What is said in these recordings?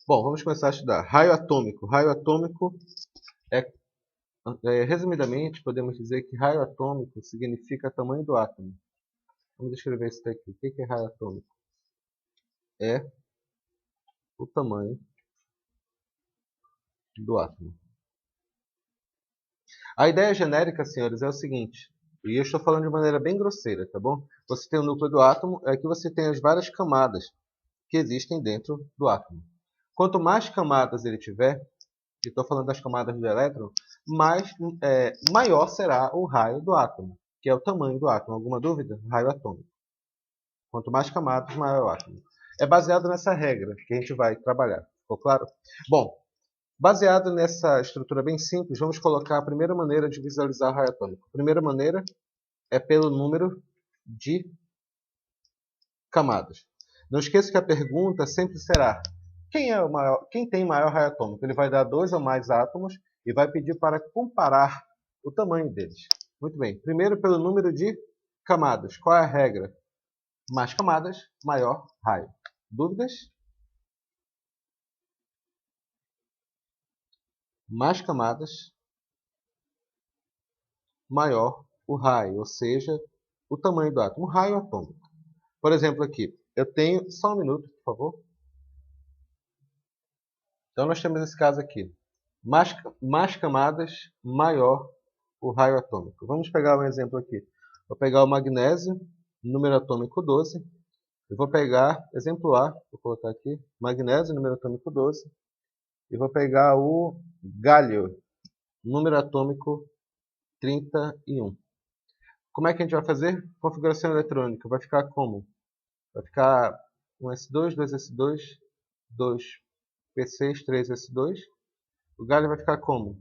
Bom, vamos começar a estudar. Raio atômico. Raio atômico resumidamente, podemos dizer que raio atômico significa tamanho do átomo. Vamos escrever isso daqui. O que é raio atômico? É o tamanho do átomo. A ideia genérica, senhores, é o seguinte, e eu estou falando de maneira bem grosseira, tá bom? Você tem o núcleo do átomo, é que você tem as várias camadas que existem dentro do átomo. Quanto mais camadas ele tiver, e estou falando das camadas do elétron, maior será o raio do átomo, que é o tamanho do átomo. Alguma dúvida? Raio atômico. Quanto mais camadas, maior é o átomo. É baseado nessa regra que a gente vai trabalhar. Ficou claro? Bom, baseado nessa estrutura bem simples, vamos colocar a primeira maneira de visualizar o raio atômico. A primeira maneira é pelo número de camadas. Não esqueça que a pergunta sempre será: quem tem maior raio atômico? Ele vai dar 2 ou mais átomos e vai pedir para comparar o tamanho deles. Muito bem. Primeiro, pelo número de camadas. Qual é a regra? Mais camadas, maior raio. Dúvidas? Mais camadas, maior o raio, ou seja, o tamanho do átomo, o raio atômico. Por exemplo, aqui, eu tenho... Só um minuto, por favor. Então, nós temos esse caso aqui. Mais camadas, maior o raio atômico. Vamos pegar um exemplo aqui. Vou pegar o magnésio, número atômico 12. Eu vou pegar, exemplo A, vou colocar aqui, magnésio, número atômico 12. E vou pegar o gálio, número atômico 31. Como é que a gente vai fazer? Configuração eletrônica. Vai ficar como? Vai ficar 1s2, 2s2, 2p6, 3s2. O galho vai ficar como?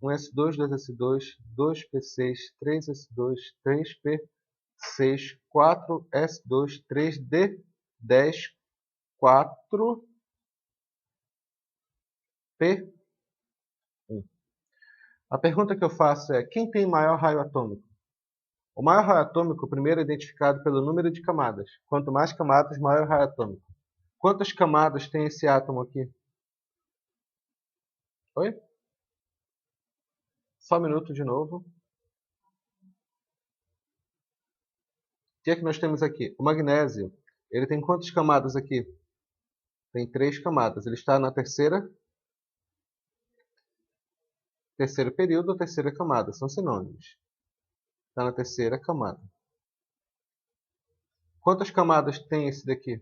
1s2, 2s2, 2p6, 3s2, 3p6, 4s2, 3d10, 4p1. A pergunta que eu faço é: quem tem maior raio atômico? O maior raio atômico primeiro é identificado pelo número de camadas. Quanto mais camadas, maior o raio atômico. Quantas camadas tem esse átomo aqui? Oi? Só um minuto de novo. O que é que nós temos aqui? O magnésio. Ele tem quantas camadas aqui? Tem 3 camadas. Ele está na terceiro período ou terceira camada. São sinônimos. Está na terceira camada. Quantas camadas tem esse daqui?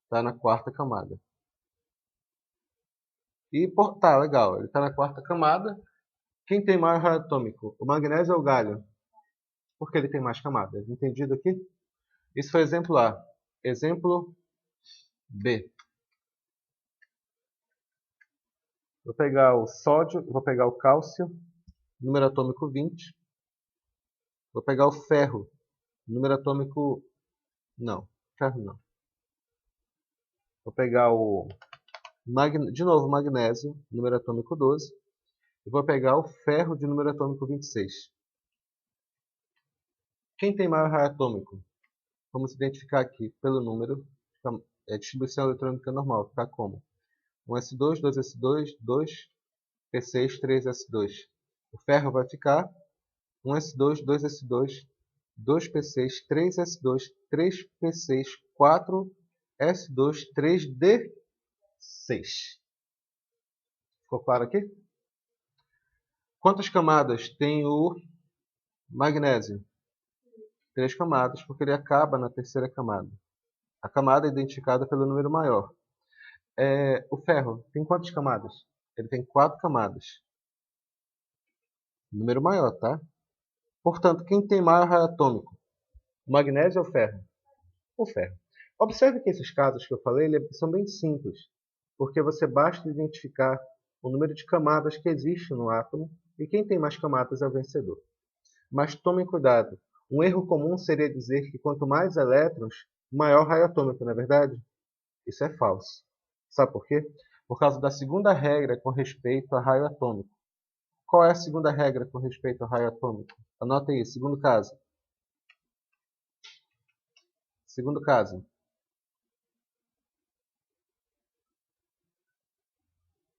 Está na quarta camada. Tá, legal. Ele está na quarta camada. Quem tem maior raio atômico? O magnésio ou o galho? Porque ele tem mais camadas. Entendido aqui? Isso foi exemplo A. Exemplo B. Vou pegar o sódio, vou pegar o cálcio, número atômico 20. Vou pegar o ferro, número atômico... Não, ferro não. Vou pegar de novo, magnésio, número atômico 12. E vou pegar o ferro de número atômico 26. Quem tem maior raio atômico? Vamos identificar aqui pelo número. É distribuição eletrônica normal. Fica como? 1s2, 2s2, 2p6, 3s2. O ferro vai ficar 1s2, 2s2, 2p6, 3s2, 3p6, 4s2, 3d6. Ficou claro aqui? Quantas camadas tem o magnésio? 3 camadas, porque ele acaba na terceira camada. A camada é identificada pelo número maior. O ferro tem quantas camadas? Ele tem 4 camadas. Número maior, tá? Portanto, quem tem maior raio atômico? O magnésio ou o ferro? O ferro. Observe que esses casos que eu falei são bem simples, porque você basta identificar o número de camadas que existe no átomo e quem tem mais camadas é o vencedor. Mas tomem cuidado. Um erro comum seria dizer que quanto mais elétrons, maior raio atômico, não é verdade? Isso é falso. Sabe por quê? Por causa da segunda regra com respeito a raio atômico. Qual é a segunda regra com respeito ao raio atômico? Anota aí, segundo caso. Segundo caso.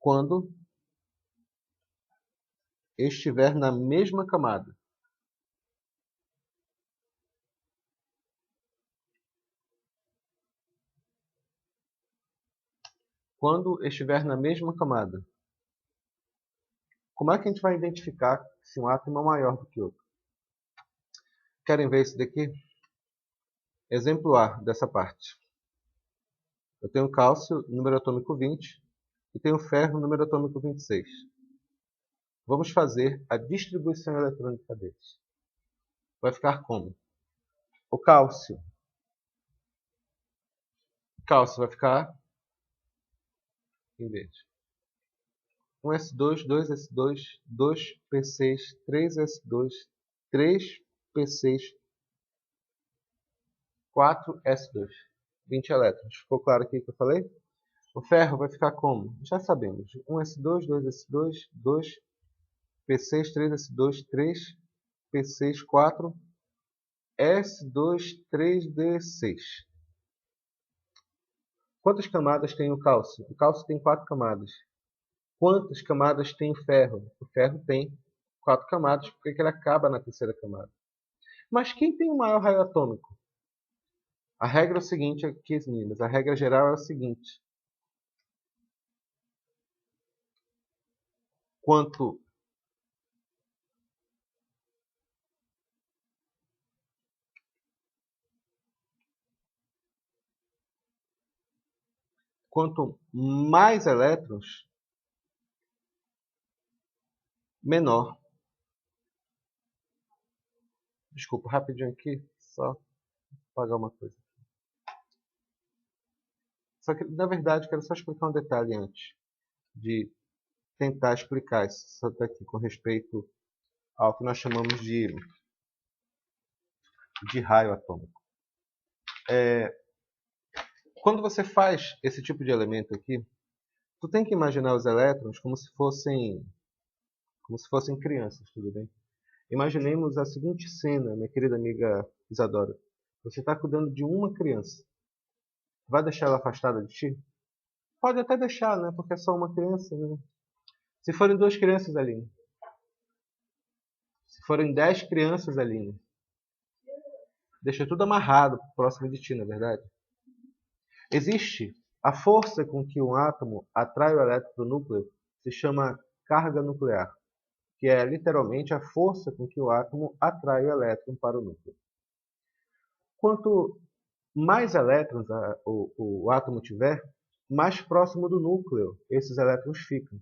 quando estiver na mesma camada. Quando estiver na mesma camada. Como é que a gente vai identificar se um átomo é maior do que outro? Querem ver isso daqui? Exemplo A dessa parte. Eu tenho cálcio, número atômico 20, e tenho ferro, número atômico 26. Vamos fazer a distribuição eletrônica deles. Vai ficar como? O cálcio vai ficar em verde. 1s2, 2s2, 2p6, 3s2, 3p6, 4s2. 20 elétrons. Ficou claro aqui o que eu falei? O ferro vai ficar como? Já sabemos. 1s2, 2s2, 2p6, 3s2, 3p6, 4s2, 3d6. Quantas camadas tem o cálcio? O cálcio tem 4 camadas. Quantas camadas tem o ferro? O ferro tem 4 camadas, porque ele acaba na terceira camada. Mas quem tem o maior raio atômico? A regra é o seguinte aqui, meninas. A regra geral é o seguinte. Quanto mais elétrons, menor. Desculpa, rapidinho aqui, só apagar uma coisa. Só que, na verdade, quero só explicar um detalhe antes de tentar explicar isso daqui com respeito ao que nós chamamos de raio atômico. Quando você faz esse tipo de elemento aqui, tu tem que imaginar os elétrons como se fossem crianças, tudo bem? Imaginemos a seguinte cena, minha querida amiga Isadora. Você está cuidando de uma criança. Vai deixar ela afastada de ti? Pode até deixar, né? Porque é só uma criança, né? Se forem 2 crianças, Aline. Se forem 10 crianças, Aline. Deixa tudo amarrado próximo de ti, não é verdade? Existe a força com que um átomo atrai o elétron para o núcleo, se chama carga nuclear, que é literalmente a força com que o átomo atrai o elétron para o núcleo. Quanto mais elétrons o átomo tiver, mais próximo do núcleo esses elétrons ficam.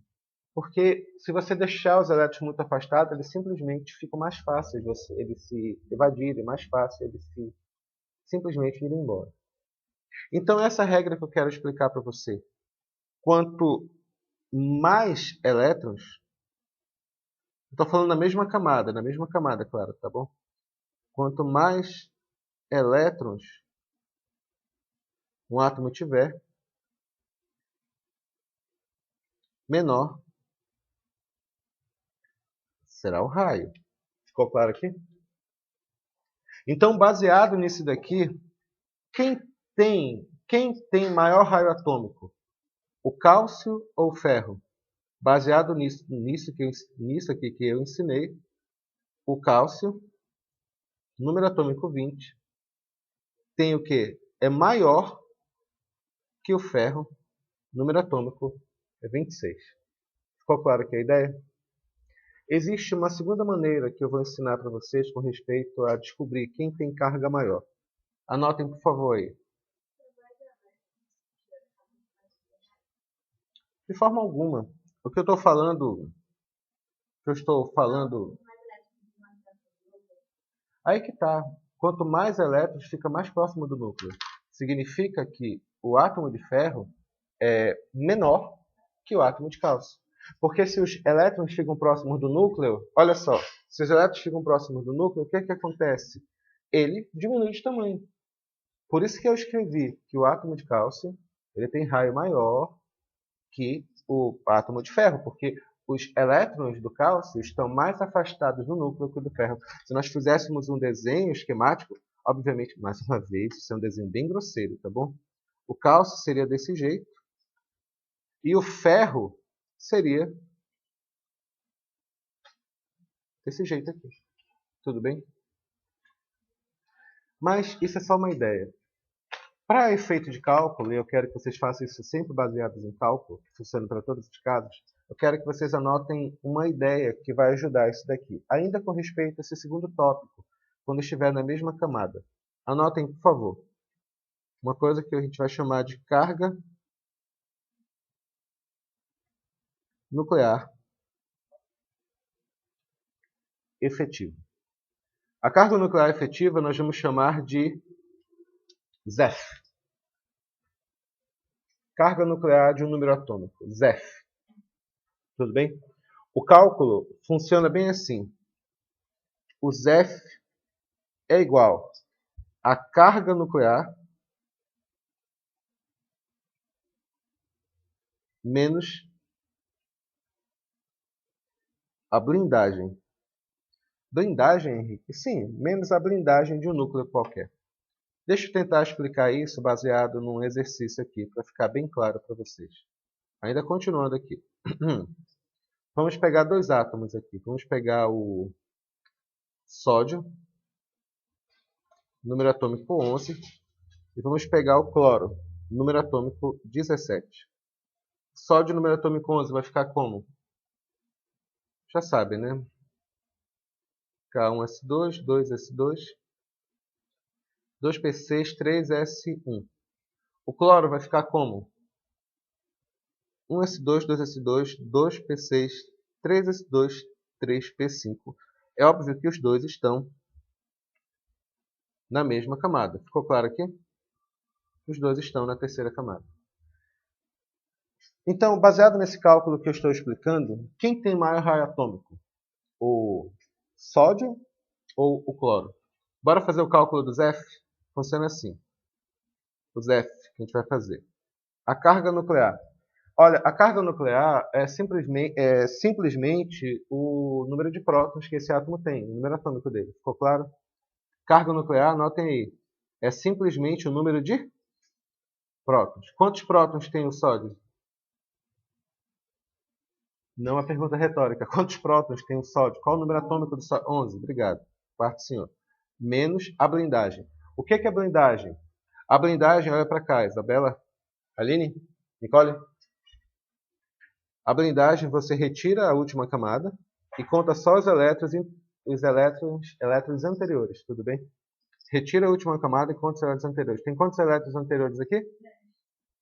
Porque se você deixar os elétrons muito afastados, eles simplesmente ficam mais fáceis de eles se evadirem, mais fácil eles simplesmente irem embora. Então essa regra que eu quero explicar para você. Quanto mais elétrons, estou falando na mesma camada, claro, tá bom? Quanto mais elétrons um átomo tiver, menor será o raio. Ficou claro aqui? Então, baseado nisso daqui, quem tem maior raio atômico? O cálcio ou o ferro? Baseado nisso aqui que eu ensinei, o cálcio, número atômico 20, tem o quê? É maior que o ferro, número atômico é 26. Ficou claro aqui a ideia? Existe uma segunda maneira que eu vou ensinar para vocês com respeito a descobrir quem tem carga maior. Anotem, por favor, aí. De forma alguma. O que eu estou falando... Aí que está. Quanto mais elétrons, fica mais próximo do núcleo. Significa que o átomo de ferro é menor que o átomo de cálcio. Porque se os elétrons ficam próximos do núcleo, olha só, se os elétrons ficam próximos do núcleo, o que acontece? Ele diminui de tamanho. Por isso que eu escrevi que o átomo de cálcio ele tem raio maior que o átomo de ferro, porque os elétrons do cálcio estão mais afastados do núcleo que o do ferro. Se nós fizéssemos um desenho esquemático, obviamente, mais uma vez, isso é um desenho bem grosseiro, tá bom? O cálcio seria desse jeito, e o ferro seria desse jeito aqui. Tudo bem? Mas isso é só uma ideia. Para efeito de cálculo, e eu quero que vocês façam isso sempre baseados em cálculo, que funciona para todos os casos, eu quero que vocês anotem uma ideia que vai ajudar isso daqui. Ainda com respeito a esse segundo tópico, quando estiver na mesma camada. Anotem, por favor, uma coisa que a gente vai chamar de carga nuclear efetiva. A carga nuclear efetiva nós vamos chamar de ZEF. Carga nuclear de um número atômico, ZEF. Tudo bem? O cálculo funciona bem assim. O ZEF é igual a carga nuclear menos a blindagem. Blindagem, Henrique? Sim, menos a blindagem de um núcleo qualquer. Deixa eu tentar explicar isso baseado num exercício aqui, para ficar bem claro para vocês. Ainda continuando aqui. Vamos pegar dois átomos aqui. Vamos pegar o sódio, número atômico 11, e vamos pegar o cloro, número atômico 17. Sódio, número atômico 11, vai ficar como? Já sabem, né? K1S2, 2S2, 2P6, 3S1. O cloro vai ficar como? 1S2, 2S2, 2P6, 3S2, 3P5. É óbvio que os dois estão na mesma camada. Ficou claro aqui? Os dois estão na terceira camada. Então, baseado nesse cálculo que eu estou explicando, quem tem maior raio atômico? O sódio ou o cloro? Bora fazer o cálculo do ZEF? Funciona assim. O ZEF que a gente vai fazer. A carga nuclear. Olha, a carga nuclear é simplesmente o número de prótons que esse átomo tem, o número atômico dele. Ficou claro? Carga nuclear, anotem aí, é simplesmente o número de prótons. Quantos prótons tem o sódio? Não é uma pergunta retórica. Quantos prótons tem o sódio? Qual o número atômico do sódio? 11. Obrigado. Quarto senhor. Menos a blindagem. O que é a blindagem? A blindagem, olha para cá, Isabela, Aline, Nicole. A blindagem, você retira a última camada e conta só os elétrons anteriores, tudo bem? Retira a última camada e conta os elétrons anteriores. Tem quantos elétrons anteriores aqui?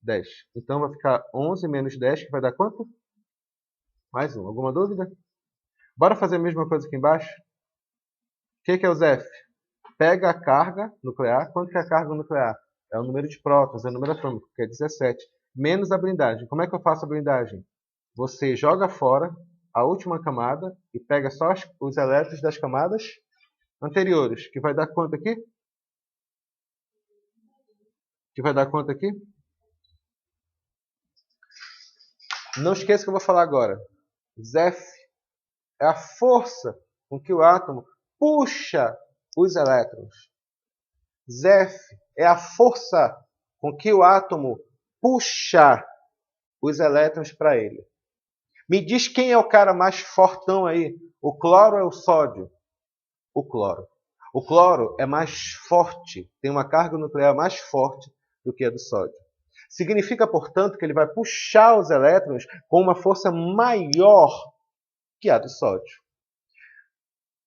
10. Então vai ficar 11 menos 10, que vai dar quanto? Mais um. Alguma dúvida? Bora fazer a mesma coisa aqui embaixo? O que é o ZEF? Pega a carga nuclear. Quanto que é a carga nuclear? É o número de prótons, é o número atômico, que é 17. Menos a blindagem. Como é que eu faço a blindagem? Você joga fora a última camada e pega só os elétrons das camadas anteriores. Que vai dar quanto aqui? Que vai dar quanto aqui? Não esqueça que eu vou falar agora. ZEF é a força com que o átomo puxa os elétrons. ZEF é a força com que o átomo puxa os elétrons para ele. Me diz quem é o cara mais fortão aí. O cloro ou é o sódio? O cloro. O cloro é mais forte, tem uma carga nuclear mais forte do que a do sódio. Significa, portanto, que ele vai puxar os elétrons com uma força maior que a do sódio.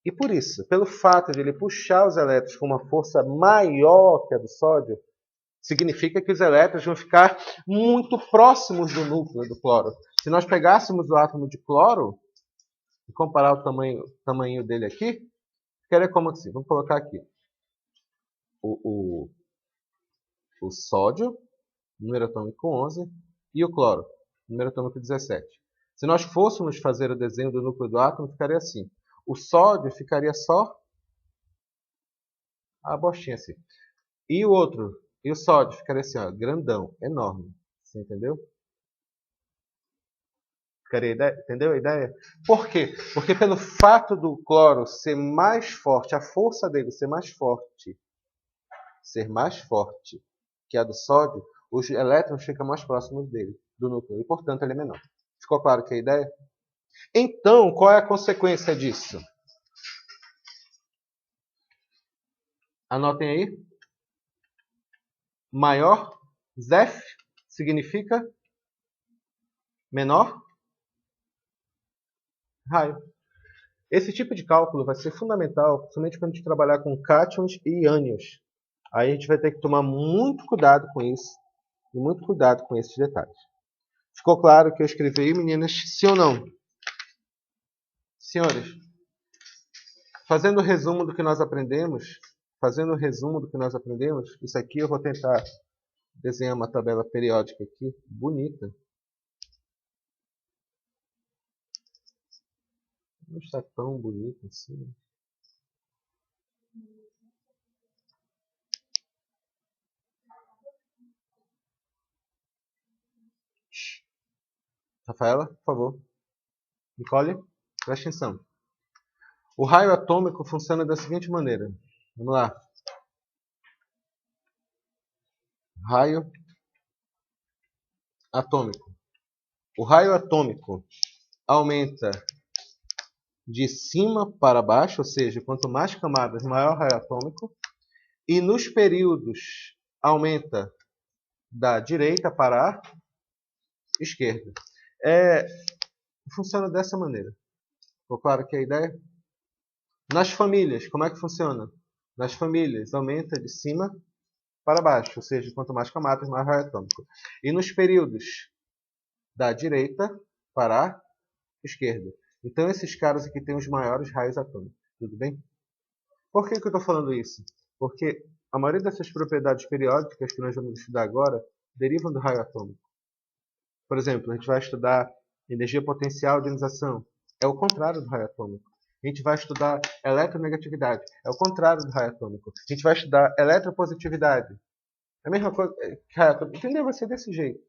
E por isso, pelo fato de ele puxar os elétrons com uma força maior que a do sódio, significa que os elétrons vão ficar muito próximos do núcleo do cloro. Se nós pegássemos o átomo de cloro e comparar o tamanho dele aqui, ficaria como assim? Vamos colocar aqui o sódio, número atômico 11, e o cloro, número atômico 17. Se nós fôssemos fazer o desenho do núcleo do átomo, ficaria assim. O sódio ficaria só a bostinha assim. E o outro, e o sódio, ficaria assim, ó, grandão, enorme. Você entendeu? Entendeu a ideia? Por quê? Porque pelo fato do cloro ser mais forte, a força dele ser mais forte que a do sódio, os elétrons ficam mais próximos dele, do núcleo, e portanto ele é menor. Ficou claro que é a ideia? Então, qual é a consequência disso? Anotem aí. Maior, Zef, significa menor raio. Esse tipo de cálculo vai ser fundamental, principalmente quando a gente trabalhar com cátions e ânions. Aí a gente vai ter que tomar muito cuidado com isso, e muito cuidado com esses detalhes. Ficou claro que eu escrevi aí, meninas, sim ou não? Senhores, fazendo o resumo do que nós aprendemos, isso aqui eu vou tentar desenhar uma tabela periódica aqui, bonita. Não está tão bonito assim. Rafaela, por favor. Nicole, preste atenção. O raio atômico funciona da seguinte maneira. Vamos lá. Raio atômico. O raio atômico aumenta de cima para baixo, ou seja, quanto mais camadas, maior o raio atômico. E nos períodos aumenta da direita para a esquerda. Funciona dessa maneira. Ficou claro que é a ideia? Nas famílias, como é que funciona? Nas famílias, aumenta de cima para baixo, ou seja, quanto mais camadas, mais raio atômico. E nos períodos da direita para a esquerda. Então, esses caras aqui têm os maiores raios atômicos. Tudo bem? Por que eu estou falando isso? Porque a maioria dessas propriedades periódicas que nós vamos estudar agora derivam do raio atômico. Por exemplo, a gente vai estudar energia potencial de ionização. É o contrário do raio atômico. A gente vai estudar eletronegatividade. É o contrário do raio atômico. A gente vai estudar eletropositividade. É a mesma coisa que raio atômico. Entendeu? Vai ser desse jeito.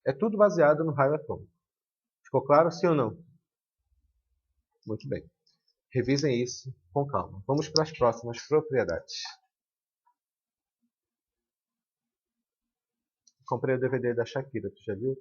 É tudo baseado no raio atômico. Ficou claro, sim ou não? Muito bem. Revisem isso com calma. Vamos para as próximas propriedades. Comprei o DVD da Shakira, tu já viu?